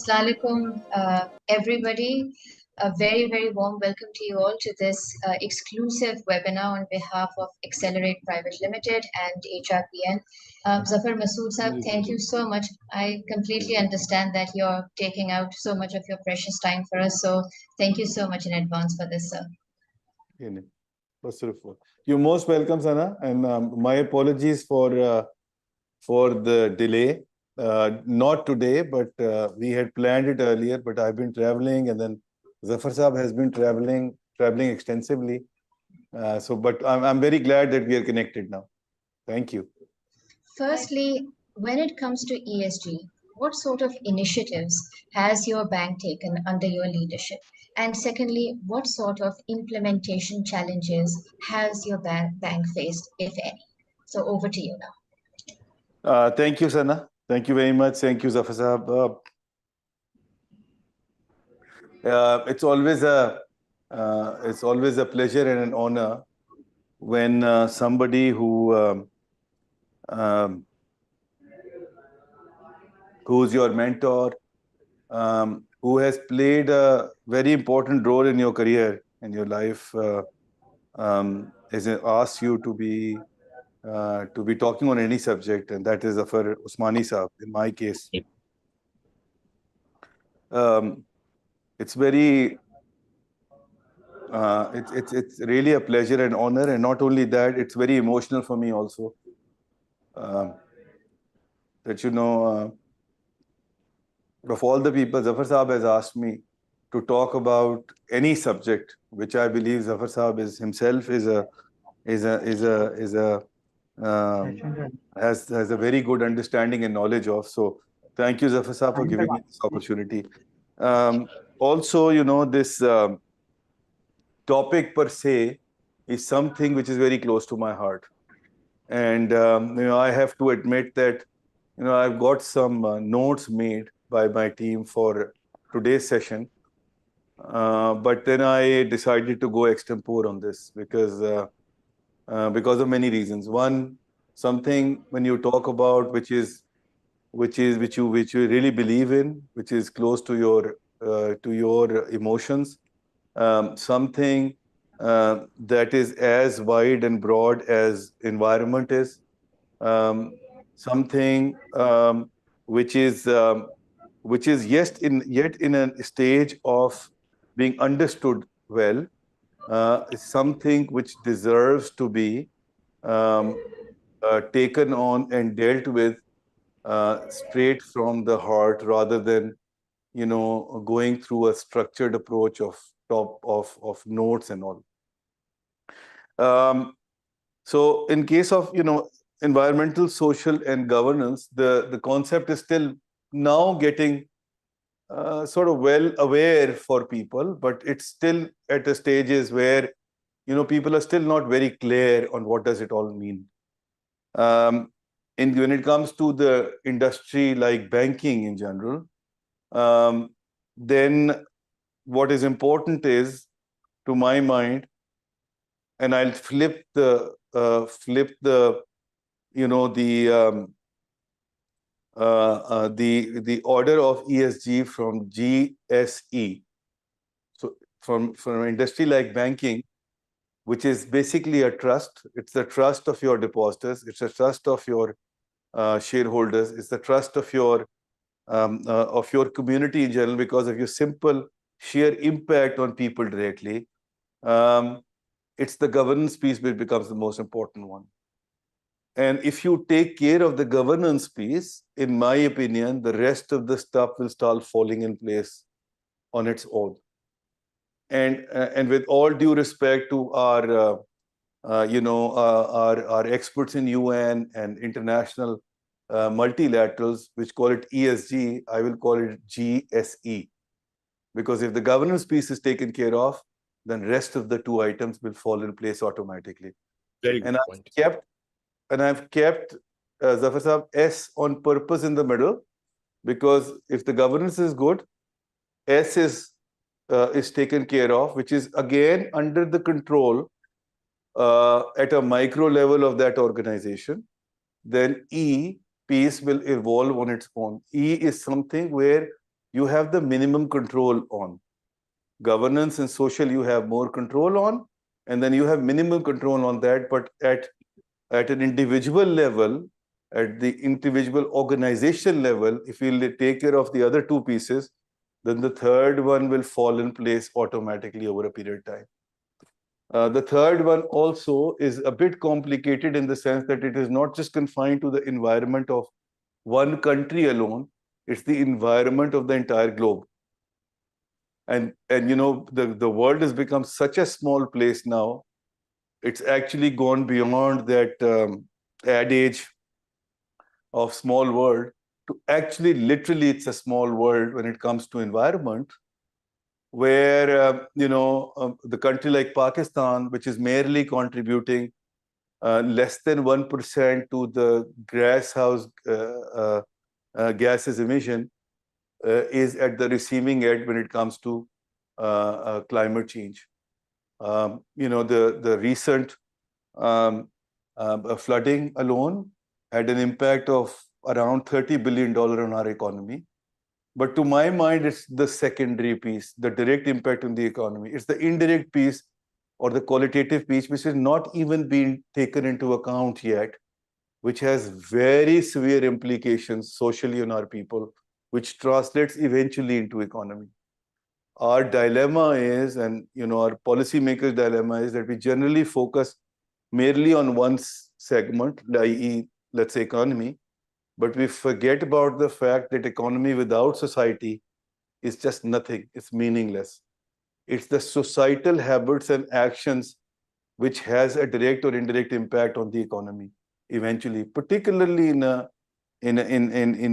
Assalamu alaikum, everybody. A very, very warm welcome to you all to this exclusive webinar on behalf of Accelerate Private Limited and HRPN. Zafar Masud sir, thank you so much. I completely understand that you're taking out so much of your precious time for us. So thank you so much in advance for this, sir. You're most welcome, Sana. And my apologies for the delay. Not today, but we had planned it earlier, but I've been traveling, and then Zafar Saab has been traveling extensively. But I'm very glad that we are connected now. Thank you. Firstly, when it comes to ESG, what sort of initiatives has your bank taken under your leadership? And secondly, what sort of implementation challenges has your bank faced, if any? So over to you now. Thank you, Sana. Thank you very much. Thank you, Zafar Saab. It's always a pleasure and an honor when somebody who's your mentor, who has played a very important role in your career, in your life, has asked you to be talking on any subject, and that is Zafar Usmani Saab, in my case. It's very, it's really a pleasure and honor, and not only that, it's very emotional for me also. That of all the people, Zafar Saab has asked me to talk about any subject, which I believe Zafar Saab has a very good understanding and knowledge of. So thank you, Zafar Saab, for giving me this opportunity. Also, this topic per se is something which is very close to my heart. And, I have to admit that, I've got some notes made by my team for today's session. But then I decided to go extempore on this because of many reasons. One, something when you talk about which you really believe in, which is close to your emotions, something that is as wide and broad as environment is, something which is yet in a stage of being understood well, is something which deserves to be taken on and dealt with straight from the heart, rather than going through a structured approach of notes and all. So in case of environmental, social, and governance, the concept is still now getting sort of well aware for people, but it's still at the stages where people are still not very clear on what does it all mean. When it comes to the industry like banking in general, then what is important is, to my mind, and I'll flip the order of ESG from GSE. So from an industry like banking, which is basically a trust. It's the trust of your depositors. It's the trust of your shareholders. It's the trust of your community in general, because of your simple sheer impact on people directly. It's the governance piece which becomes the most important one. And if you take care of the governance piece, in my opinion, the rest of the stuff will start falling in place on its own. And with all due respect to our experts in UN and international multilaterals, which call it ESG, I will call it GSE. Because if the governance piece is taken care of, then rest of the two items will fall in place automatically. Very good point. I've kept Zafar Saab S on purpose in the middle, because if the governance is good, S is taken care of, which is again under the control at a micro level of that organization. Then E piece will evolve on its own. E is something where you have the minimum control on. Governance and social, you have more control on, and then you have minimum control on that. But at an individual level, at the individual organization level, if you take care of the other two pieces, then the third one will fall in place automatically over a period of time. The third one also is a bit complicated in the sense that it is not just confined to the environment of one country alone, it's the environment of the entire globe. And you know, the world has become such a small place now. It's actually gone beyond that adage of small world to actually literally it's a small world when it comes to environment, where the country like Pakistan, which is merely contributing less than 1% to the greenhouse gases emission, is at the receiving end when it comes to climate change. The recent flooding alone had an impact of around $30 billion on our economy. But to my mind, it's the secondary piece, the direct impact on the economy. It's the indirect piece or the qualitative piece, which is not even being taken into account yet, which has very severe implications socially on our people, which translates eventually into economy. Our dilemma is, and our policymakers' dilemma is that we generally focus merely on one segment, i.e., let's say economy, but we forget about the fact that economy without society is just nothing. It's meaningless. It's the societal habits and actions which has a direct or indirect impact on the economy eventually, particularly in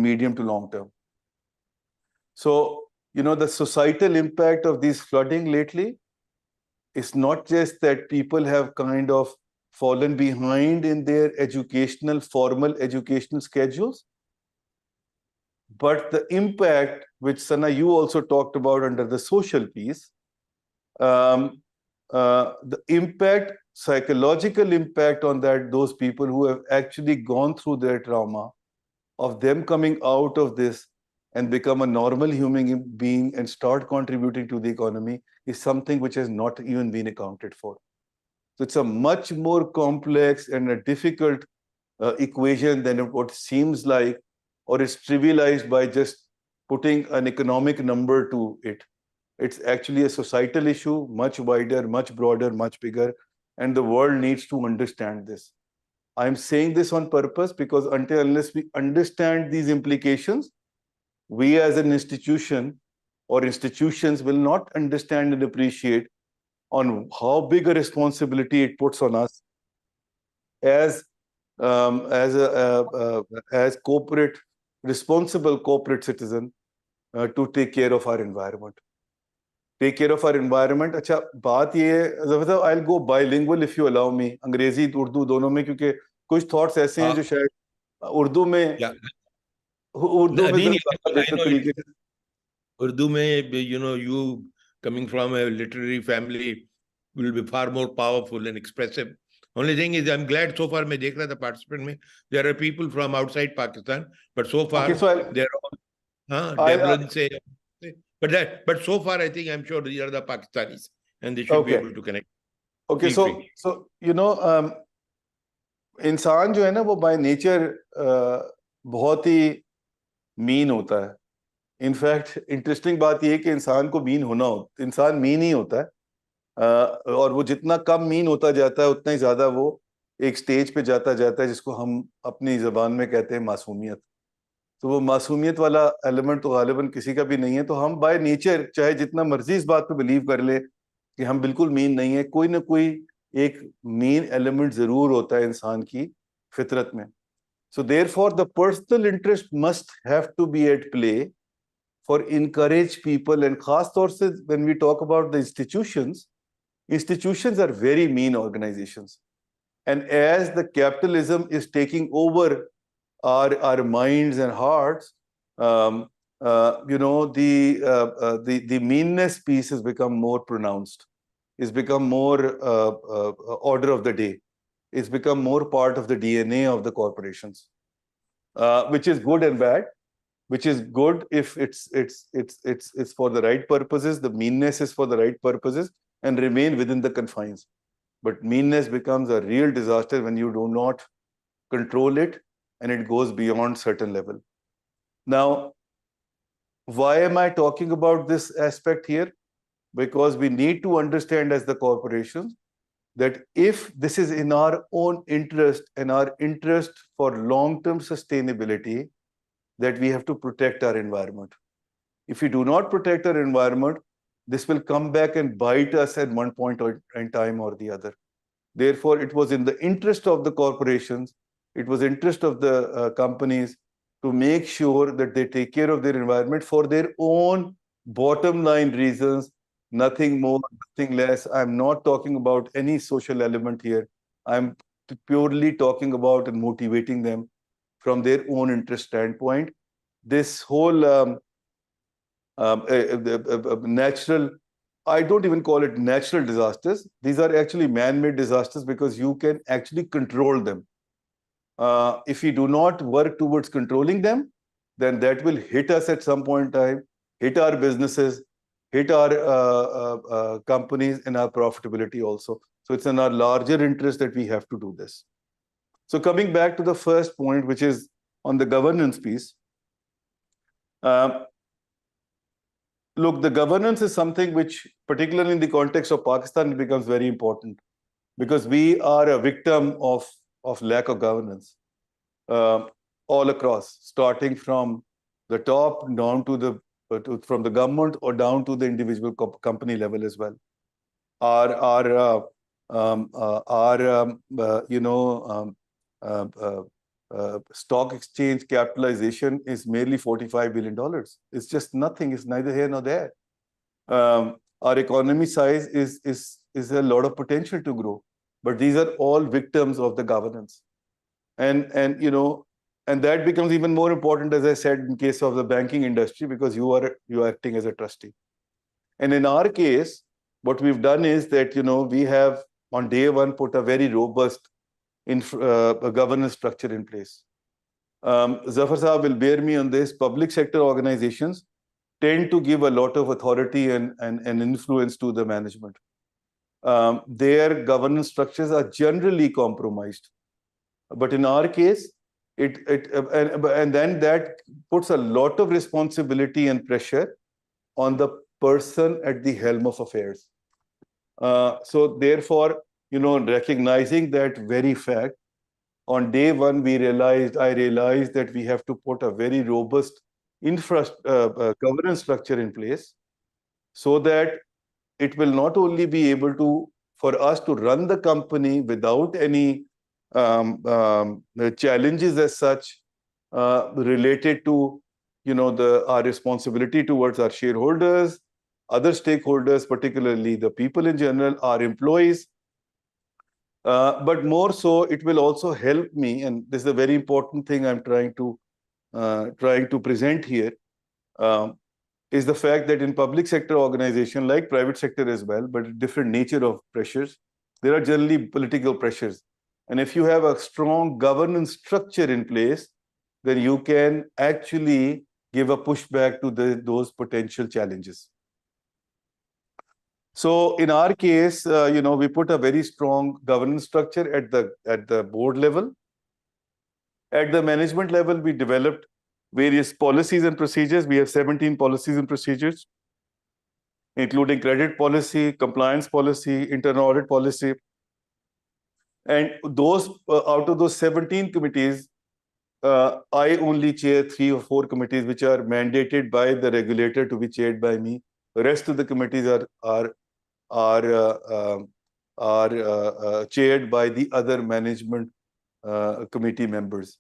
medium to long term. So, the societal impact of these flooding lately is not just that people have kind of fallen behind in their formal educational schedules, but the impact, which Sana, you also talked about under the social piece, the impact, psychological impact on those people who have actually gone through their trauma, of them coming out of this and become a normal human being and start contributing to the economy, is something which has not even been accounted for. So it's a much more complex and a difficult equation than what seems like, or is trivialized by just putting an economic number to it. It's actually a societal issue, much wider, much broader, much bigger, and the world needs to understand this. I'm saying this on purpose because unless we understand these implications, we as an institution or institutions will not understand and appreciate on how big a responsibility it puts on us as corporate, responsible corporate citizen to take care of our environment. Take care of our environment. अच्छा, बात ये है, I'll go bilingual if you allow me, Angrezi Urdu दोनों में, क्योंकि कुछ thoughts ऐसे हैं जो शायद उर्दू में ज़्यादा बेहतर तरीके से. Urdu में, you coming from a literary family will be far more powerful and expressive. Only thing is, I'm glad so far, मैं देख रहा था participant में, there are people from outside Pakistan, but so far they're all Devlin say, but so far I think I'm sure these are the Pakistanis and they should be able to connect. Okay, so इंसान जो है ना वो by nature बहुत ही mean होता है. In fact interesting बात यह है कि इंसान को मीन होना हो, इंसान मीन ही होता है, और वो जितना कम मीन होता जाता है उतना ही ज्यादा वो एक स्टेज पे जाता है जिसको हम अपनी जबान में कहते हैं मासूमियत. तो वो मासूमियत वाला एलिमेंट तो गालिबन किसी का भी नहीं है. तो हम बाय नेचर चाहे जितना मर्जी इस बात पे बिलीव कर ले कि हम बिल्कुल मीन नहीं है, कोई ना कोई एक मीन एलिमेंट जरूर होता है इंसान की फितरत में. So therefore the personal interest must have to be at play for encourage people, and khas taur se when we talk about the institutions are very mean organizations, and as the capitalism is taking over our minds and hearts, the meanness piece has become more pronounced, it's become more order of the day, it's become more part of the DNA of the corporations, which is good and bad. which is good if it's for the right purposes. The meanness is for the right purposes and remain within the confines. But meanness becomes a real disaster when you do not control it and it goes beyond certain level. Now, why am I talking about this aspect here? Because we need to understand as the corporations that if this is in our own interest and our interest for long-term sustainability, that we have to protect our environment. If we do not protect our environment, this will come back and bite us at one point in time or the other. Therefore, it was in the interest of the corporations, it was interest of the companies to make sure that they take care of their environment for their own bottom line reasons, nothing more, nothing less. I'm not talking about any social element here. I'm purely talking about and motivating them from their own interest standpoint. This whole natural, I don't even call it natural disasters. These are actually man-made disasters because you can actually control them. If we do not work towards controlling them, then that will hit us at some point in time, hit our businesses, hit our companies and our profitability also. So it's in our larger interest that we have to do this. So coming back to the first point, which is on the governance piece. Look, the governance is something which, particularly in the context of Pakistan, it becomes very important because we are a victim of lack of governance all across, starting from the top down to the from the government or down to the individual company level as well. Our stock exchange capitalization is merely $45 billion. It's just nothing. It's neither here nor there. Our economy size is a lot of potential to grow, but these are all victims of the governance, and that becomes even more important, as I said, in case of the banking industry, because you are acting as a trustee. And in our case, what we've done is that we have on day one put a very robust a governance structure in place. Zafar Saab will bear me on this. Public sector organizations tend to give a lot of authority and influence to the management. Their governance structures are generally compromised. But in our case, and then that puts a lot of responsibility and pressure on the person at the helm of affairs. So therefore, recognizing that very fact, on day one, I realized that we have to put a very robust governance structure in place so that it will not only be able for us to run the company without any challenges as such related to our responsibility towards our shareholders, other stakeholders, particularly the people in general, our employees. But more so, it will also help me, and this is a very important thing I'm trying to present here, is the fact that in public sector organization, like private sector as well, but different nature of pressures, there are generally political pressures. And if you have a strong governance structure in place, then you can actually give a pushback to those potential challenges. So in our case, we put a very strong governance structure at the board level. At the management level, we developed various policies and procedures. We have 17 policies and procedures, including credit policy, compliance policy, internal audit policy. And those out of those 17 committees, I only chair 3 or 4 committees which are mandated by the regulator to be chaired by me. The rest of the committees are chaired by the other management committee members.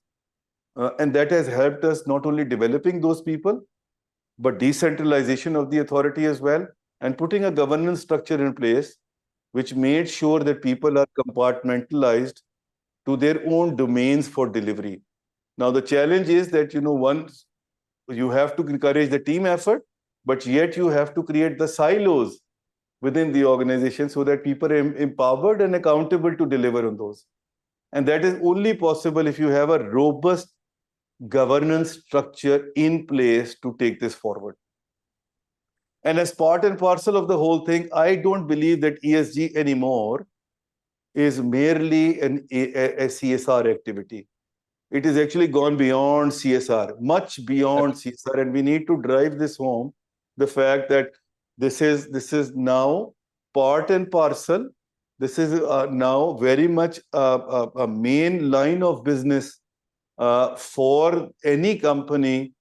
And that has helped us not only developing those people, but decentralization of the authority as well, and putting a governance structure in place which made sure that people are compartmentalized to their own domains for delivery. Now, the challenge is that, once you have to encourage the team effort, but yet you have to create the silos within the organization so that people are empowered and accountable to deliver on those. And that is only possible if you have a robust governance structure in place to take this forward. And as part and parcel of the whole thing, I don't believe that ESG anymore is merely a CSR activity. It is actually gone beyond CSR, much beyond CSR, and we need to drive this home. The fact that this is now part and parcel. This is now very much a main line of business for any company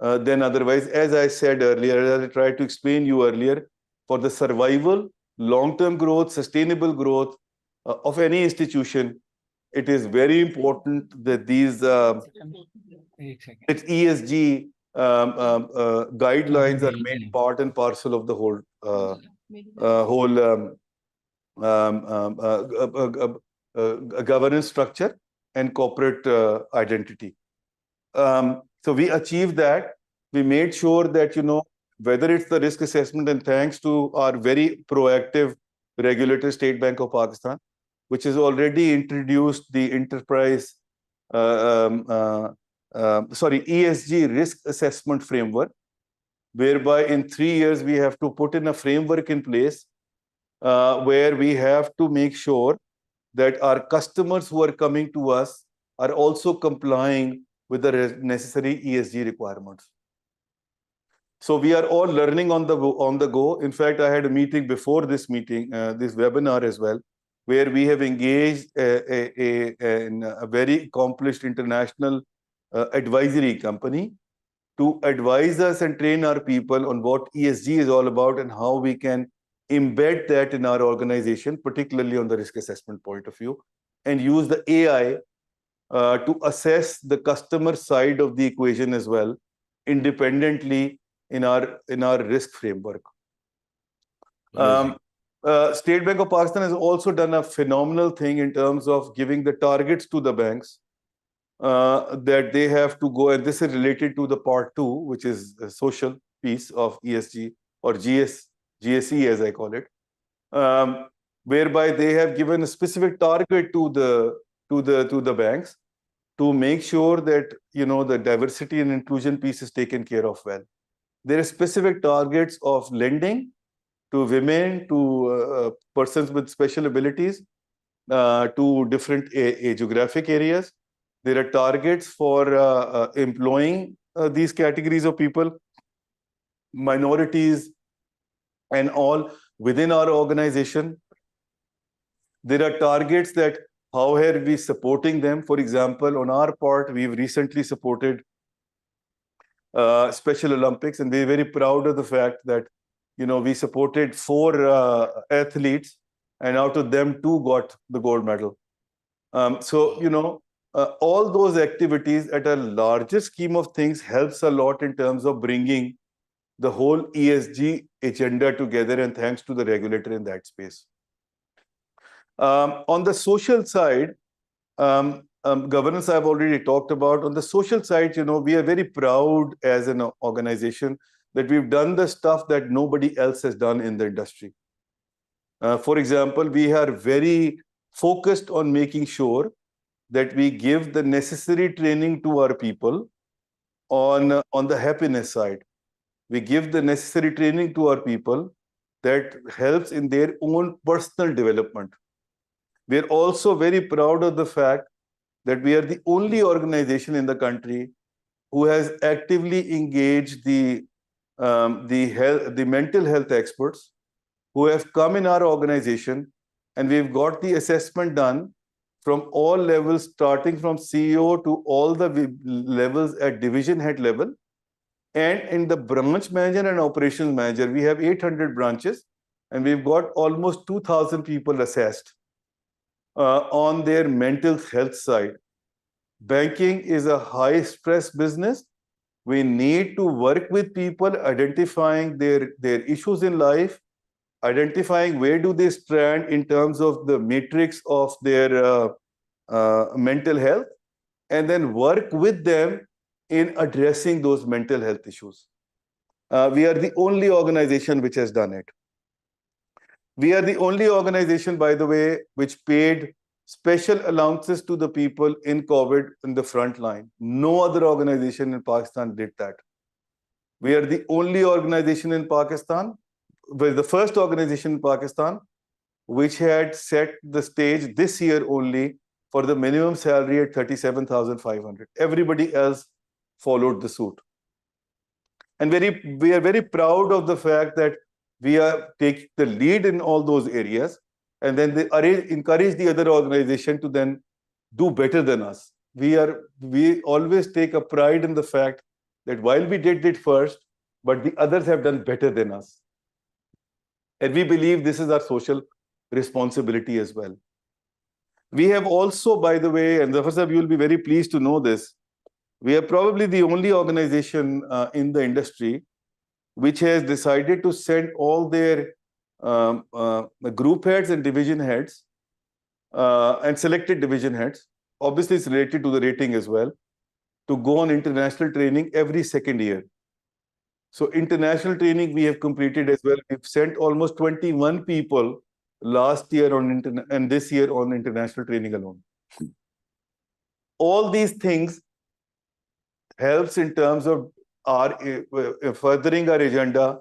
than otherwise. As I said earlier, as I tried to explain you earlier, for the survival, long-term growth, sustainable growth of any institution, it is very important that these ESG guidelines are made part and parcel of the whole governance structure and corporate identity. So we achieved that. We made sure that, whether it's the risk assessment, and thanks to our very proactive regulator, State Bank of Pakistan, which has already introduced the ESG risk assessment framework, whereby in 3 years we have to put in a framework in place where we have to make sure that our customers who are coming to us are also complying with the necessary ESG requirements. So we are all learning on the go. In fact, I had a meeting before this meeting, this webinar as well, where we have engaged a very accomplished international advisory company to advise us and train our people on what ESG is all about and how we can embed that in our organization, particularly on the risk assessment point of view, and use the AI to assess the customer side of the equation as well, independently in our risk framework. State Bank of Pakistan has also done a phenomenal thing in terms of giving the targets to the banks that they have to go, and this is related to the part 2, which is a social piece of ESG or GSE as I call it, whereby they have given a specific target to the banks to make sure that the diversity and inclusion piece is taken care of well. There are specific targets of lending to women, to persons with special abilities, to different geographic areas. There are targets for employing these categories of people, minorities, and all within our organization. There are targets that how are we supporting them. For example, on our part, we've recently supported Special Olympics, and we're very proud of the fact that we supported 4 athletes, and out of them 2 got the gold medal. All those activities at a larger scheme of things helps a lot in terms of bringing the whole ESG agenda together, and thanks to the regulator in that space. On the social side, governance I've already talked about. On the social side, we are very proud as an organization that we've done the stuff that nobody else has done in the industry. For example, we are very focused on making sure that we give the necessary training to our people on the happiness side. We give the necessary training to our people that helps in their own personal development. We are also very proud of the fact that we are the only organization in the country who has actively engaged the mental health experts who have come in our organization, and we've got the assessment done from all levels, starting from CEO to all the levels at division head level. And in the branch manager and operations manager, we have 800 branches, and we've got almost 2,000 people assessed on their mental health side. Banking is a high stress business. We need to work with people, identifying their issues in life, identifying where do they stand in terms of the matrix of their mental health, and then work with them in addressing those mental health issues. We are the only organization which has done it. We are the only organization, by the way, which paid special allowances to the people in COVID in the front line. No other organization in Pakistan did that. We are the only organization in Pakistan, well, the first organization in Pakistan, which had set the stage this year only for the minimum salary at 37,500. Everybody else followed the suit. And we are very proud of the fact that we are taking the lead in all those areas, and then they encourage the other organization to then do better than us. We always take a pride in the fact that while we did it first, but the others have done better than us. And we believe this is our social responsibility as well. We have also, by the way, and Zafar Sahab, you will be very pleased to know this, we are probably the only organization in the industry which has decided to send all their group heads and division heads and selected division heads, obviously it's related to the rating as well, to go on international training every second year. So international training we have completed as well. We've sent almost 21 people last year and this year on international training alone. All these things helps in terms of our furthering our agenda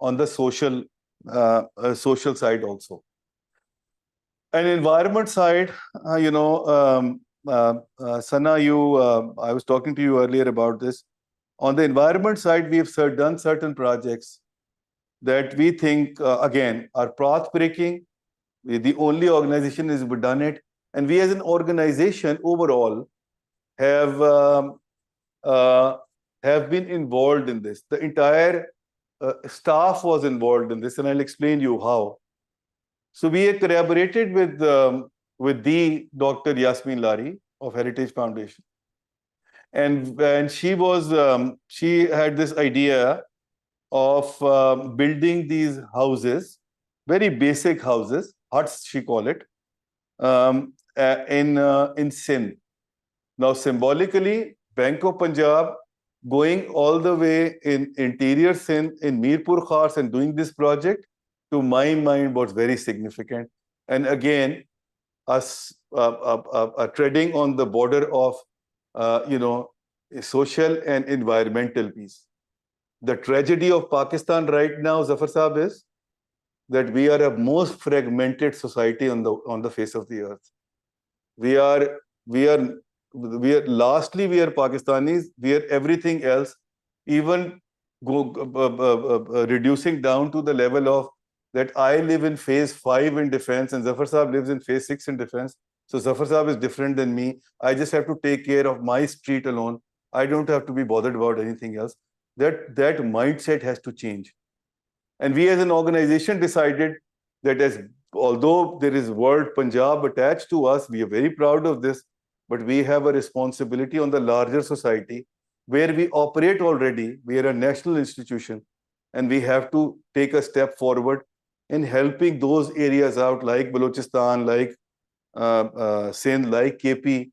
on the social side also. And environment side, Sana, I was talking to you earlier about this. On the environment side, we have done certain projects that we think, again, are path-breaking. We're the only organization has done it. And we as an organization overall have been involved in this. The entire staff was involved in this, and I'll explain you how. So we have collaborated with the Dr. Yasmin Lari of Heritage Foundation. And she had this idea of building these houses, very basic houses, huts she call it, in Sindh. Now symbolically, Bank of Punjab going all the way in interior Sindh, in Mirpur Khas, and doing this project, to my mind was very significant. And again, us treading on the border of social and environmental peace. The tragedy of Pakistan right now, Zafar Saab, is that we are a most fragmented society on the face of the earth. Lastly, we are Pakistanis. We are everything else, even reducing down to the level of that I live in phase 5 in defense and Zafar Saab lives in phase 6 in defense. So Zafar Saab is different than me. I just have to take care of my street alone. I don't have to be bothered about anything else. That mindset has to change. And we as an organization decided that although there is word Punjab attached to us, we are very proud of this, but we have a responsibility on the larger society where we operate already. We are a national institution, and we have to take a step forward in helping those areas out like Balochistan, like Sindh, like KP,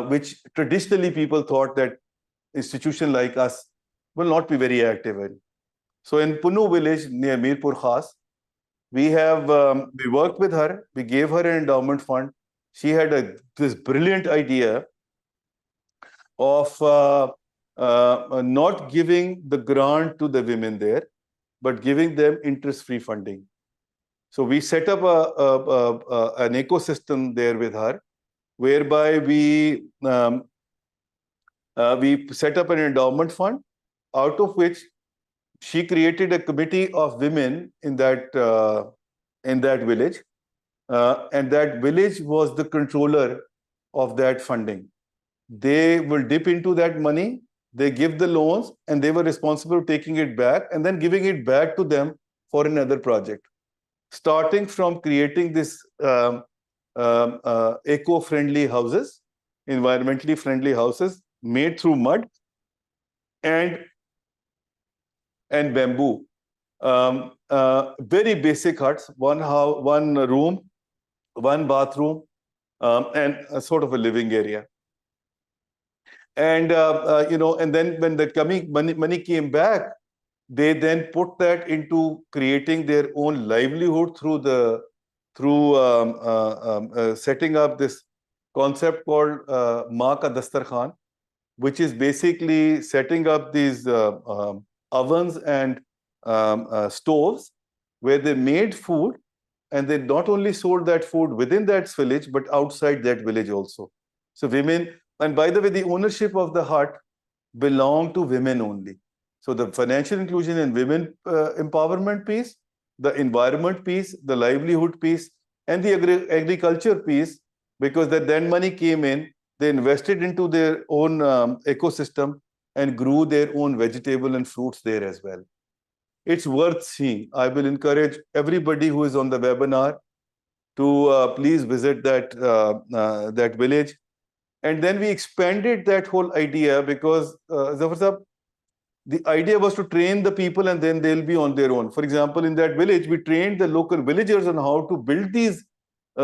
which traditionally people thought that institution like us will not be very active in. So in Punnu village near Mirpur Khas, we worked with her. We gave her an endowment fund. She had this brilliant idea of not giving the grant to the women there, but giving them interest-free funding. So we set up an ecosystem there with her, whereby we set up an endowment fund, out of which she created a committee of women in that village, and that village was the controller of that funding. They will dip into that money, they give the loans, and they were responsible for taking it back and then giving it back to them for another project. Starting from creating this eco-friendly houses, environmentally friendly houses made through mud and bamboo. Very basic huts, one room, one bathroom, and a sort of a living area. And and then when the money came back, they then put that into creating their own livelihood through the through setting up this concept called Maa Ka Dastarkhan, which is basically setting up these ovens and stoves where they made food, and they not only sold that food within that village, but outside that village also. So women, and by the way, the ownership of the hut belonged to women only. So the financial inclusion and women empowerment piece, the environment piece, the livelihood piece, and the agriculture piece, because that then money came in, they invested into their own ecosystem and grew their own vegetable and fruits there as well. It's worth seeing. I will encourage everybody who is on the webinar to please visit that village. And then we expanded that whole idea because Zafar Sahab, the idea was to train the people and then they'll be on their own. For example, in that village, we trained the local villagers on how to build these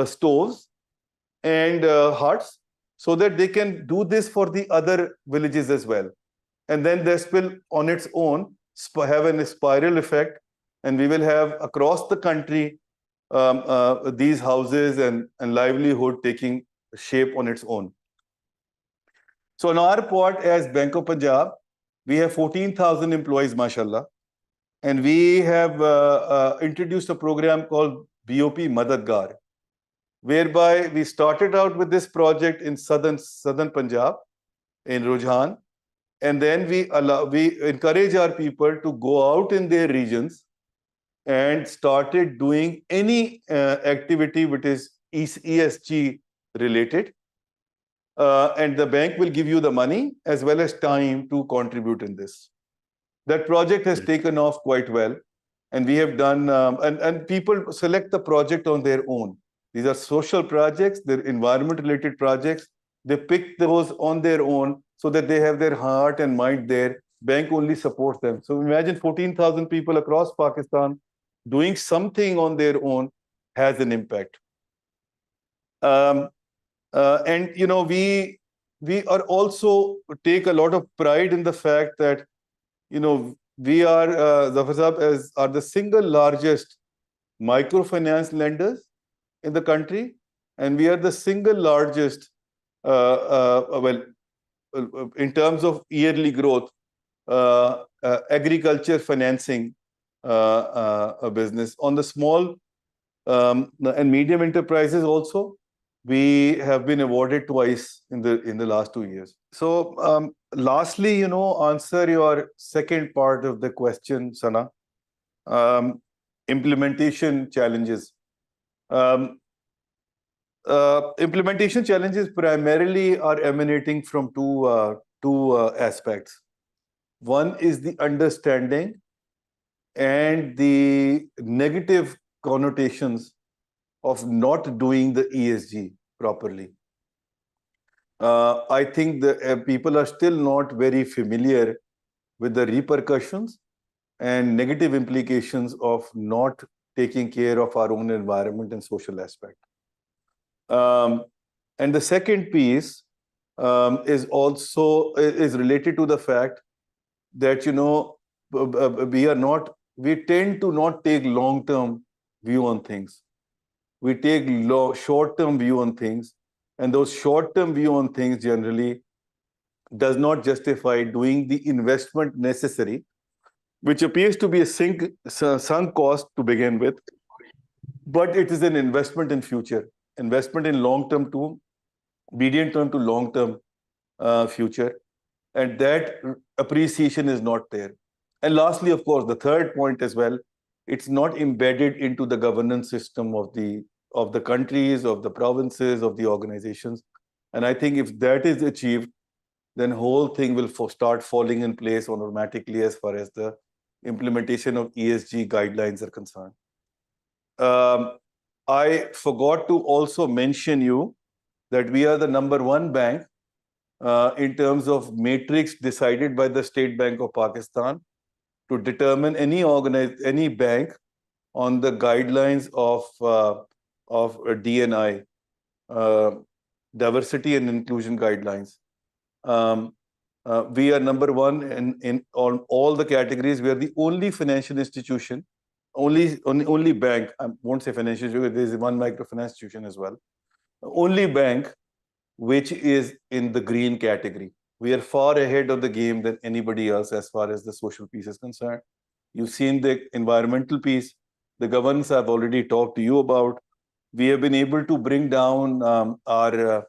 stoves and huts so that they can do this for the other villages as well. And then this will on its own have a spiral effect, and we will have across the country these houses and livelihood taking shape on its own. So on our part as Bank of Punjab, we have 14,000 employees, mashallah. And we have introduced a program called BOP Madadgar, whereby we started out with this project in southern Punjab, in Rujhan. And then we encourage our people to go out in their regions and started doing any activity which is ESG related. And the bank will give you the money as well as time to contribute in this. That project has taken off quite well. And we have done, and people select the project on their own. These are social projects, they're environment related projects. They pick those on their own so that they have their heart and mind there. Bank only supports them. So imagine 14,000 people across Pakistan doing something on their own has an impact. And you know, we are also take a lot of pride in the fact that, you know, we are Zafar Sahab are the single largest microfinance lenders in the country, and we are the single largest in terms of yearly growth agriculture financing business. On the small and medium enterprises also, we have been awarded twice in the last 2 years. So lastly, you know, answer your second part of the question, Sana. Implementation challenges. Implementation challenges primarily are emanating from two aspects. One is the understanding and the negative connotations of not doing the ESG properly. I think the people are still not very familiar with the repercussions and negative implications of not taking care of our own environment and social aspect. And the second piece is related to the fact that, you know, we tend to not take long-term view on things. We take short-term view on things, and those short-term view on things generally does not justify doing the investment necessary, which appears to be a sunk cost to begin with, but it is an investment in future, investment in long-term to medium-term to long-term future, and that appreciation is not there. And lastly, of course, the third point as well, it's not embedded into the governance system of the countries, of the provinces, of the organizations. And I think if that is achieved, then whole thing will start falling in place automatically as far as the implementation of ESG guidelines are concerned. I forgot to also mention you that we are the #1 bank in terms of matrix decided by the State Bank of Pakistan to determine any bank on the guidelines of D&I, diversity and inclusion guidelines. We are #1 in on all the categories. We are the only financial institution only bank, I won't say financial institution, there is one microfinance institution as well, only bank which is in the green category. We are far ahead of the game than anybody else as far as the social piece is concerned. You've seen the environmental piece, the governance I've already talked to you about. We have been able to bring down our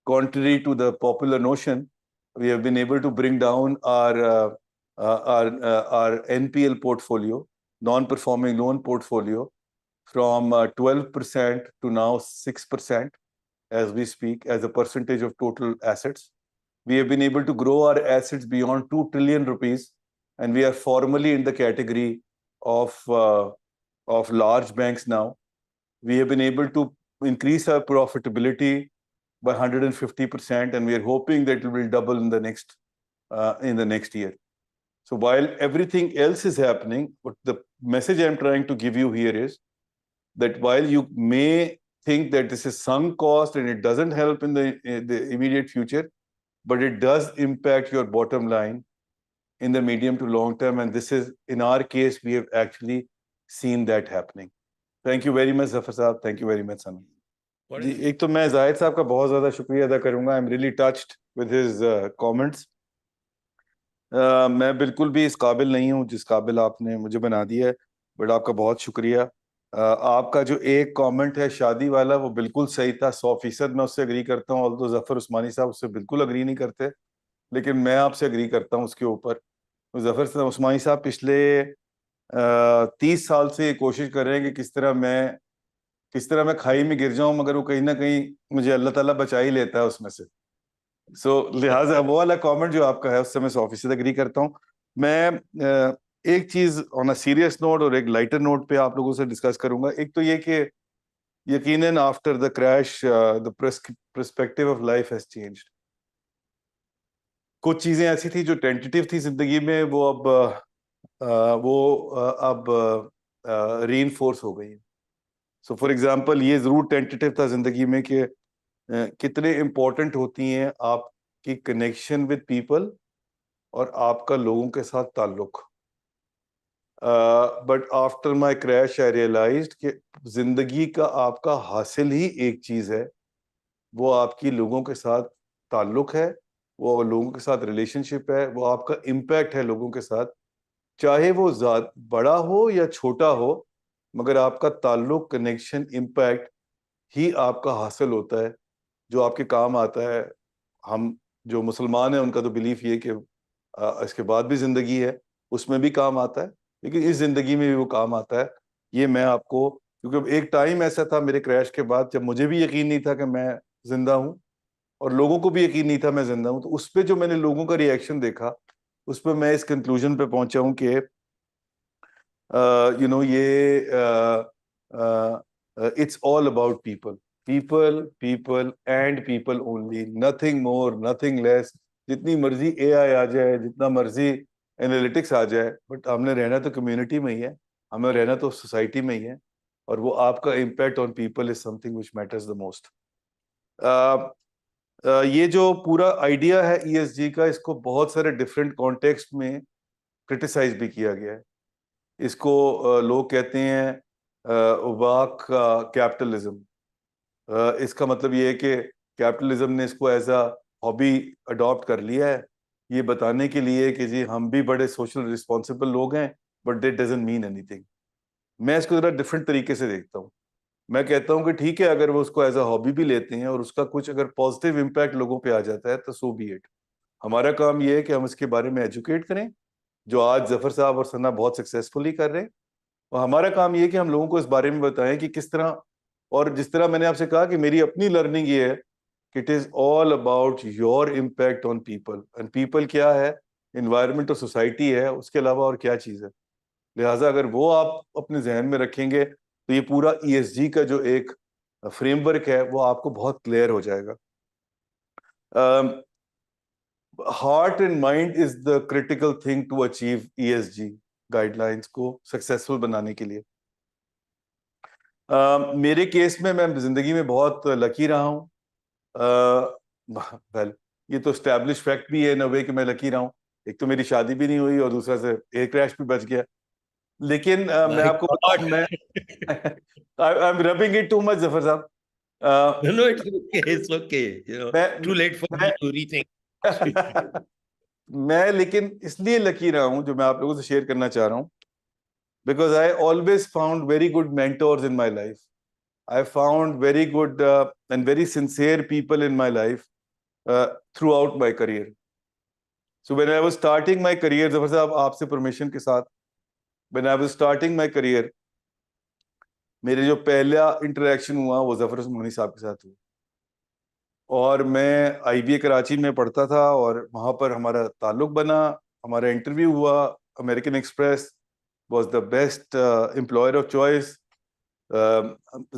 contrary to the popular notion, we have been able to bring down our NPL portfolio, non-performing loan portfolio, from 12% to now 6% as we speak, as a percentage of total assets. We have been able to grow our assets beyond 2 trillion rupees, and we are formally in the category of large banks now. We have been able to increase our profitability by 150%, and we are hoping that it will double in the next year. So while everything else is happening, but the message I'm trying to give you here is that while you may think that this is sunk cost and it doesn't help in the immediate future, but it does impact your bottom line in the medium to long term. And this is, in our case, we have actually seen that happening. Thank you very much, Zafar Saab. Thank you very much, Sana. जी, एक तो मैं जाहिद साहब का बहुत ज़्यादा शुक्रिया अदा करूँगा. I'm really touched with his comments. मैं बिल्कुल भी इस काबिल नहीं हूँ जिस काबिल आपने मुझे बना दिया है, बट आपका बहुत शुक्रिया. आपका जो एक कमेंट है शादी वाला, वो बिल्कुल सही था, 100% मैं उससे अग्री करता हूँ. ऑल्दो जफर उस्मानी साहब उससे बिल्कुल अग्री नहीं करते, लेकिन मैं आपसे अग्री करता हूँ उसके ऊपर. जफर उस्मानी साहब पिछले 30 साल से कोशिश कर रहे हैं कि किस तरह मैं खाई में गिर जाऊं, मगर वो कहीं ना कहीं मुझे अल्लाह ताला बचा ही लेता है उसमें से. लिहाजा वो वाला कमेंट जो आपका है उससे मैं 100% एग्री करता हूँ. मैं एक चीज ऑन अ सीरियस नोट और एक लाइटर नोट पे आप लोगों से डिस्कस करूंगा. एक तो ये कि यकीनन after the crash the perspective of life has changed. कुछ चीजें ऐसी थी जो टेंटेटिव थी जिंदगी में, वो अब रीइंफोर्स हो गई. सो फॉर एग्जांपल, ये जरूर टेंटेटिव था जिंदगी में कि कितने इम्पोर्टेंट होती हैं आपकी कनेक्शन विद पीपल और आपका लोगों के साथ ताल्लुक. But after my crash I realised कि जिंदगी का आपका हासिल ही एक चीज है, वो आपकी लोगों के साथ ताल्लुक है, वो लोगों के साथ रिलेशनशिप है, वो आपका इम्पैक्ट है लोगों के साथ, चाहे वो बड़ा हो या छोटा हो, मगर आपका ताल्लुक, कनेक्शन, इम्पैक्ट ही आपका हासिल होता है जो आपके काम आता है. हम जो मुसलमान हैं उनका तो बिलीफ ये कि इसके बाद भी जिंदगी है, उसमें भी काम आता है, लेकिन इस जिंदगी में भी वो काम आता है. ये मैं आपको, क्योंकि एक टाइम ऐसा था मेरे क्रैश के बाद जब मुझे भी यकीन नहीं था कि मैं जिंदा हूँ और लोगों को भी यकीन नहीं था मैं जिंदा हूँ. तो उस पर जो मैंने लोगों का रिएक्शन देखा, उस पर मैं इस कंक्लूजन पे पहुंचा हूँ कि it's all about people and people only, nothing more, nothing less. जितनी मर्जी AI आ जाए, जितना मर्जी एनालिटिक्स आ जाए, बट हमने रहना तो कम्युनिटी में ही है, हमें रहना तो सोसाइटी में ही है, और वो आपका impact on people is something which matters the most. ये जो पूरा आइडिया है ESG का, इसको बहुत सारे डिफरेंट कॉन्टेक्स्ट में क्रिटिसाइज भी किया गया है. इसको लोग कहते हैं वाक कैपिटलिज्म. इसका मतलब ये है कि कैपिटलिज्म ने इसको एज अ हॉबी अडॉप्ट कर लिया है, ये बताने के लिए कि जी हम भी बड़े सोशल रिस्पॉन्सिबल लोग हैं, but that doesn't mean anything. मैं इसको जरा डिफरेंट तरीके से देखता हूँ. मैं कहता हूँ कि ठीक है, अगर वो उसको एज अ हॉबी भी लेते हैं और उसका कुछ अगर पॉजिटिव इम्पैक्ट लोगों पे आ जाता है तो सो बी इट. हमारा काम ये है कि हम इसके बारे में एजुकेट करें, जो आज जफर साहब और सना बहुत सक्सेसफुली कर रहे हैं. और हमारा काम ये है कि हम लोगों को इस बारे में बताएं कि किस तरह, और जिस तरह मैंने आपसे कहा कि मेरी अपनी लर्निंग ये है कि it is all about your impact on people. And people क्या है? इन्वायरमेंट और सोसाइटी है, उसके अलावा और क्या चीज़ है. लिहाजा अगर वो आप अपने जहन में रखेंगे तो ये पूरा ESG का जो एक फ्रेमवर्क है वो आपको बहुत क्लियर हो जाएगा. Heart and mind is the critical thing to achieve ESG guidelines को सक्सेसफुल बनाने के लिए. मेरे केस में मैं जिंदगी में बहुत लकी रहा हूँ. वेल, ये तो स्टैब्लिश फैक्ट भी है इन अ वे कि मैं लकी रहा हूँ. एक तो मेरी शादी भी नहीं हुई और दूसरा से एयर क्रैश भी बच गया। लेकिन मैं My आपको बताऊं, God. मैं I am rubbing it too much Zafar साहब। No, it's okay. It's okay. Too late for me मैं to rethink. मैं लेकिन इसलिए लकी रहा हूं, जो मैं आप लोगों से शेयर करना चाह रहा हूं, because I always found very good mentors in my life. I found very good and very sincere people in my life throughout my career. So when I was starting my career, Zafar साहब आपसे permission के साथ, when I was starting my career, मेरे जो पहला interaction हुआ वो जफर उस्मानी साहब के साथ हुआ। और मैं आईबीए कराची में पढ़ता था और वहाँ पर हमारा ताल्लुक बना, हमारा इंटरव्यू हुआ। American express was the best employer of choice.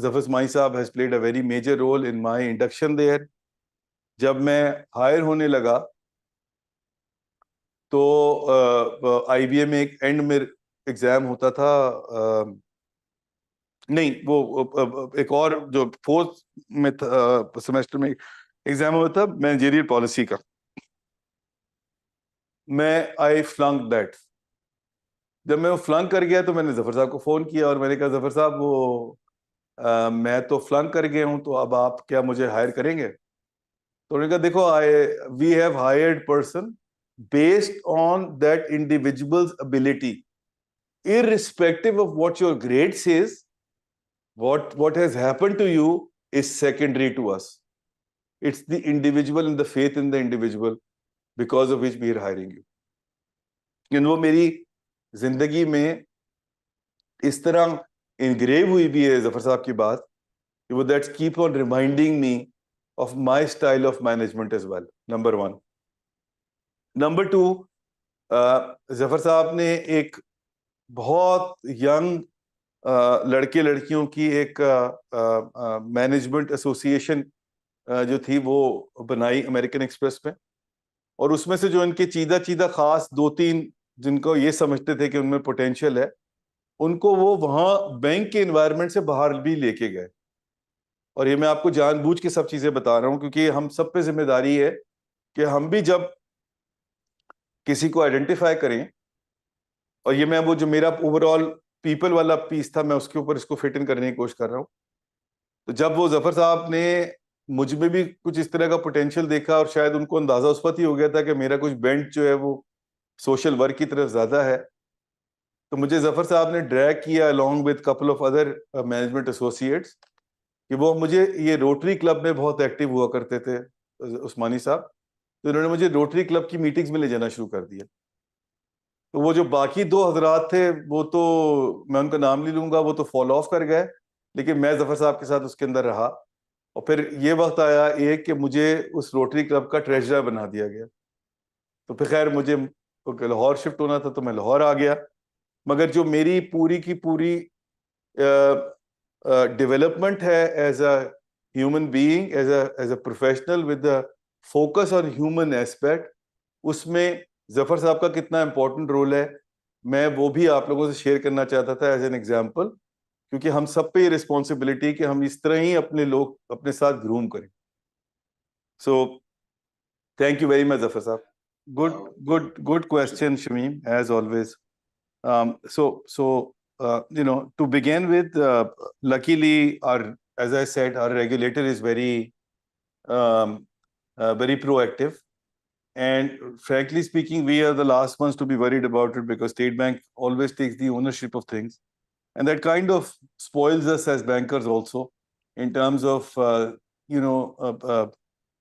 Zafar Usmani साहब has played a very major role in my induction there. जब मैं हायर होने लगा तो आईबीए में एक एंड में एग्जाम होता था, नहीं वो एक और जो फोर्थ में सेमेस्टर में एग्जाम होता था मैनेजरियल पॉलिसी का। मैं आई फ्लंक दैट। जब मैं वो फ्लंक कर गया तो मैंने जफर साहब को फोन किया और मैंने कहा जफर साहब वो मैं तो फ्लंक कर गया हूं, तो अब आप क्या मुझे हायर करेंगे? तो उन्होंने कहा देखो we have hired person based on that individual's ability, irrespective of what your grade says, what has happened to you is secondary to us. It's the individual and the faith in the individual because of which we are hiring you. And वो मेरी जिंदगी में इस तरह engrave हुई भी है जफर साहब की बात कि वो that's keep on reminding me of my style of management as well. Number one. Number two, Zafar साहब ने एक बहुत यंग लड़के लड़कियों की एक मैनेजमेंट एसोसिएशन जो थी वो बनाई अमेरिकन एक्सप्रेस में, और उसमें से जो इनके चीदा चीदा खास दो तीन जिनको ये समझते थे कि उनमें पोटेंशियल है, उनको वो वहां बैंक के एनवायरनमेंट से बाहर भी लेके गए। और ये मैं आपको जानबूझ के सब चीजें बता रहा हूं क्योंकि हम सब पे जिम्मेदारी है कि हम भी जब किसी को आइडेंटिफाई करें, और ये मैं वो जो मेरा ओवरऑल पीपल वाला पीस था मैं उसके ऊपर इसको फिट इन करने की कोशिश कर रहा हूं। तो जब वो जफर साहब ने मुझ में भी कुछ इस तरह का पोटेंशियल देखा और शायद उनको अंदाजा उस वक्त ही हो गया था कि मेरा कुछ बेंट जो है वो सोशल वर्क की तरफ ज्यादा है, तो मुझे जफर साहब ने ड्रैग किया along with couple of other management associates कि वो मुझे, ये रोटरी क्लब में बहुत एक्टिव हुआ करते थे उस्मानी साहब, तो उन्होंने मुझे रोटरी क्लब की मीटिंग्स में ले जाना शुरू कर दिया। तो वो जो बाकी दो हजरात थे वो तो मैं उनका नाम नहीं लूंगा, वो तो फॉल ऑफ कर गए, लेकिन मैं जफर साहब के साथ उसके अंदर रहा। और फिर ये वक्त आया एक कि मुझे उस रोटरी क्लब का ट्रेजरर बना दिया गया। तो फिर खैर मुझे लाहौर शिफ्ट होना था तो मैं लाहौर आ गया, मगर जो मेरी पूरी की पूरी डेवलपमेंट है as a human being, as a professional with the focus on human aspect, उसमें जफर साहब का कितना इंपॉर्टेंट रोल है मैं वो भी आप लोगों से शेयर करना चाहता था एज एन एग्जाम्पल, क्योंकि हम सब पे ये रिस्पॉन्सिबिलिटी कि हम इस तरह ही अपने लोग अपने साथ ग्रूम करें। So thank you very much Zafar साहब। Good question, Shamim, as always. You know, to begin with, luckily, as I said, our regulator is very proactive. And frankly speaking, we are the last ones to be worried about it because State Bank always takes the ownership of things. And that kind of spoils us as bankers also in terms of, you know,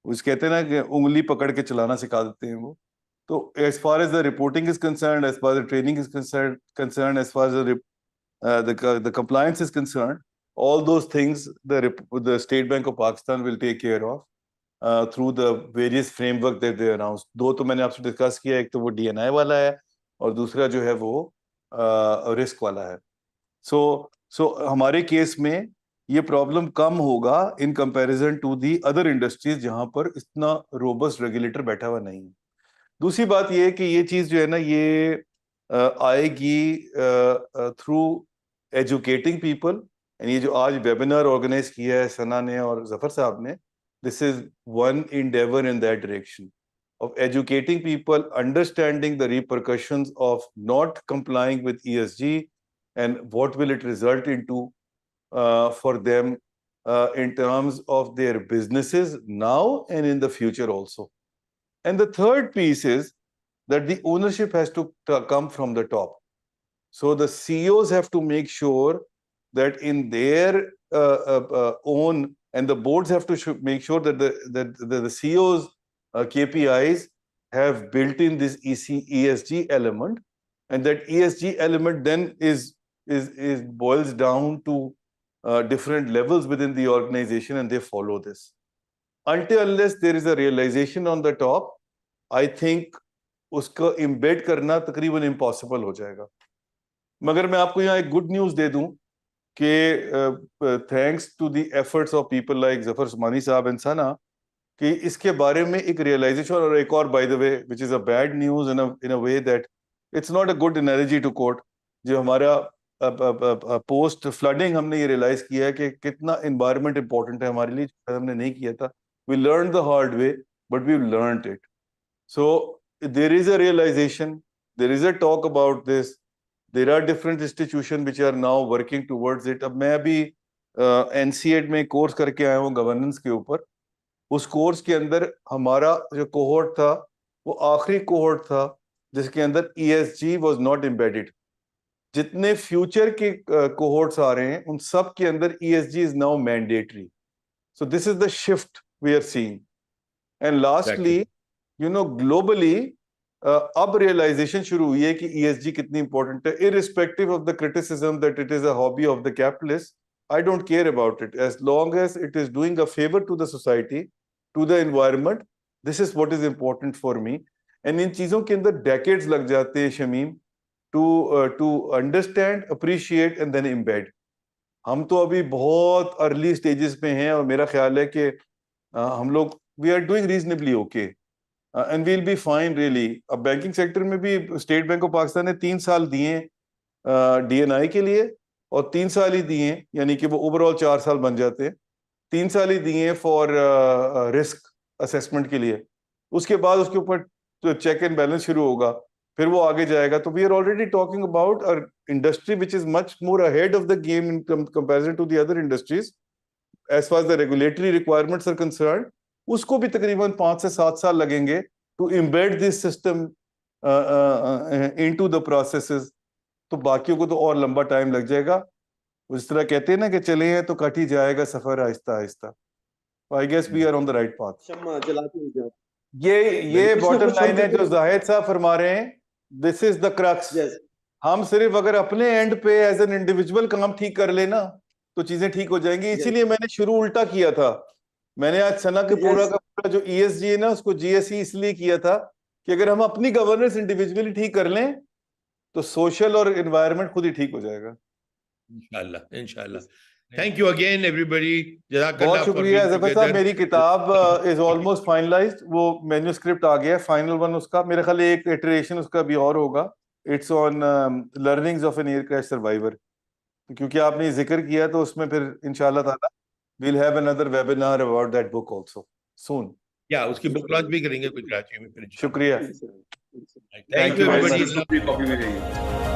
उस कहते हैं ना कि उंगली पकड़ के चलाना सिखा देते हैं वो। तो as far as the reporting is concerned, as far as the training is concerned, as far as the compliance is concerned, all those things the State Bank of Pakistan will take care of through the various framework that they announced. दो तो मैंने आपसे discuss किया, एक तो वो DNI वाला है और दूसरा जो है वो रिस्क वाला है। सो हमारे केस में ये प्रॉब्लम कम होगा in comparison to the other industries जहां पर इतना रोबस्ट रेगुलेटर बैठा हुआ नहीं है। दूसरी बात ये है कि ये चीज जो है ना ये आएगी थ्रू एजुकेटिंग पीपल। एंड ये जो आज वेबिनार ऑर्गेनाइज किया है सना ने और जफर साहब ने, this is one Endeavour in that direction of educating people, understanding the repercussions of not complying with ESG and what will it result into for them in terms of their businesses now and in the future also. And the third piece is that the ownership has to come from the top. So the CEOs have to make sure that in their own, and the boards have to make sure that the CEOs KPIs have built in this ESG element, and that ESG element then is boils down to different levels within the organization, and they follow this. Until unless there is a realization on the top, I think उसको embed करना तकरीबन impossible हो जाएगा. मगर मैं आपको यहाँ एक good news दे दूं कि thanks to the efforts of people like Zafar Masud and Sana, कि इसके बारे में एक realization, और एक और by the way, which is a bad news in a way that it's not a good analogy to quote, जो हमारा post flooding हमने ये realize किया है कि कितना environment important है हमारे लिए, हमने नहीं किया था. We learned the hard way, but we've learned it. So there is a realization, there is a talk about this. There are different institutions which are now working towards it. अब मैं अभी NCED में course करके आया हूँ governance के ऊपर. उस कोर्स के अंदर हमारा जो कोहोर्ट था वो आखिरी कोहोर्ट था जिसके अंदर ESG was not embedded. जितने फ्यूचर के कोहोर्ट्स आ रहे हैं उन सब के अंदर ESG is now mandatory. So this is the shift we are seeing. And lastly, you know, globally अब realization शुरू हुई है कि ESG कितनी important है. Irrespective of the criticism that it is a hobby of the capitalists, I don't care about it. As long as it is doing a favor to the society, to the environment, this is what is important for me. And इन चीजों के अंदर decades लग जाते हैं Shamim to understand, appreciate and then embed. हम तो अभी बहुत early stages पे हैं और मेरा ख्याल है कि हम लोग we are doing reasonably okay. And we'll be fine really. अब बैंकिंग सेक्टर में भी स्टेट बैंक ऑफ पाकिस्तान ने 3 साल दिए DNI के लिए और 3 साल ही दिए, यानी कि वो ओवरऑल 4 साल बन जाते हैं. 3 साल ही दिए फॉर रिस्क असेसमेंट के लिए. उसके बाद उसके ऊपर तो चेक एंड बैलेंस शुरू होगा, फिर वो आगे जाएगा. तो we are already talking about a industry which is much more ahead of the game in comparison to the other industries as far the regulatory requirements are concerned. उसको भी तकरीबन 5 से 7 साल लगेंगे to embed this system into the processes. तो बाकियों को तो और लंबा टाइम लग जाएगा. उस तरह कहते हैं ना कि चले हैं तो कट ही जाएगा सफर आहिस्ता आहिस्ता. I guess we are on the right path. ये बॉटम लाइन है जो जाहिद साहब फरमा रहे हैं. This is the crux. हम सिर्फ अगर अपने एंड पे एज एन इंडिविजुअल काम ठीक कर लेना तो चीजें ठीक हो जाएंगी. इसीलिए मैंने शुरू उल्टा किया था. मैंने आज सना के पूरा का पूरा जो ESG है ना उसको GSE इसलिए किया था कि अगर हम अपनी गवर्नेंस इंडिविजुअली ठीक कर लें तो सोशल और एनवायरनमेंट खुद ही ठीक हो जाएगा. इंशाल्लाह इंशाल्लाह. Thank you again everybody. बहुत शुक्रिया ज़फर साहब. मेरी किताब इज ऑलमोस्ट फाइनलाइज्ड. वो मैन्युस्क्रिप्ट आ गया है, फाइनल वन उसका. मेरे ख्याल एक इटरेशन उसका भी और होगा. It's on learnings of an air crash survivor. क्योंकि आपने जिक्र किया तो उसमें फिर इंशाल्लाह ताला we'll have another webinar about that book also soon. Yeah, उसकी बुक लॉन्च भी करेंगे कुछ कराची में. शुक्रिया. Thank you everybody. कॉपी भी चाहिए.